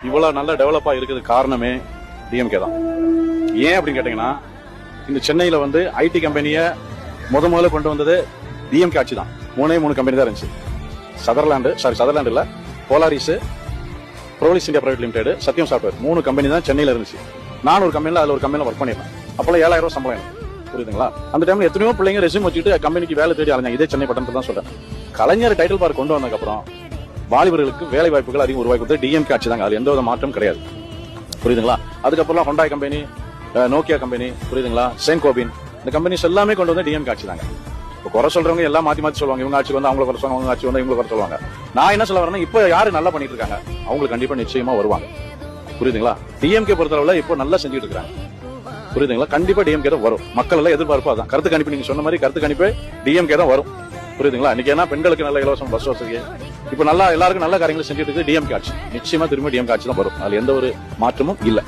இவ்வளவு நல்ல டெவலப்பா இருக்குது காரணமே டிஎம்கே தான். ஏன் அப்படின்னு கேட்டீங்கன்னா, இந்த சென்னையில வந்து ஐடி கம்பெனியை முதல்ல கொண்டு வந்தது டிஎம்கே ஆட்சி தான். 3 கம்பெனி தான் இருந்துச்சு. சதர்லாண்டு இல்ல, போலாரிஸ், ப்ரோலிஸ் இந்தியா பிரைவேட் லிமிடெட், சத்யம் சாஃப்ட்வேர் 3 கம்பெனி தான் சென்னையில இருந்துச்சு. நான் ஒரு கம்பெனில அதுல ஒரு கம்பெனில ஒர்க் பண்ணிருந்தேன். அப்போலாம் 7,000 ரூபாய் சம்பளம் எனக்கு. புரியுதுங்களா? அந்த டைம்ல எத்தனையோ பிள்ளைங்க ரெஸ்யூம் வச்சுட்டு கம்பெனிக்கு வேலை தேடி அலைஞ்சாங்க. இதே சென்னை பட்டணத்துல தான் சொல்றேன். கலைஞர் டைட்டில் பார்க் கொண்டு வந்ததுக்கு அப்புறம் வாலிபர்களுக்கு வேலை வாய்ப்புகள் அதிகம் உருவாக்கி கொடுத்து டிஎம்கே ஆட்சி தாங்க. அது எந்த வித மாற்றம் கிடையாது. புரியுதுங்களா? அதுக்கப்புறம் ஹோண்டாய் கம்பெனி, நோக்கியா கம்பெனி, புரியுதுங்களா, சென்கோபின், இந்த கம்பெனிஸ் எல்லாமே கொண்டு வந்து டிஎம்கே ஆட்சி தாங்க. இப்போ குறை சொல்றவங்க எல்லாம் மாத்தி சொல்லுவாங்க. இவங்க ஆட்சி வந்து அவங்களை குறை சொல்லுவாங்க, அவங்க ஆட்சி வந்து இவங்களை குறை சொல்லுவாங்க. நான் என்ன சொல்ல வரேன்னா, இப்போ யாரு நல்லா பண்ணிட்டு இருக்காங்க அவங்களுக்கு கண்டிப்பா நிச்சயமா வருவாங்க. புரியுதுங்களா? டிஎம்கே பொறுத்தளவுல இப்போ நல்லா செஞ்சுட்டு இருக்காங்க. புரியுதுங்களா? கண்டிப்பா டிஎம்கே தான் வரும். மக்கள் எல்லாம் எதிர்பார்ப்பு அதான். கருத்து கணிப்பு நீங்க சொன்ன மாதிரி கருத்து கணிப்பு டிஎம்கே தான் வரும். புரியுதுங்களா? இன்னைக்கு ஏன்னா பெண்களுக்கு நல்ல இலவசம் பஸ் வசதி, இப்ப நல்லா எல்லாருக்கும் நல்ல காரியங்களை செஞ்சுட்டு இருக்கு டிஎம்கே ஆட்சி. நிச்சயமா திரும்ப டிஎம்கே ஆட்சி தான் வரும். அதுல எந்த ஒரு மாற்றமும் இல்ல.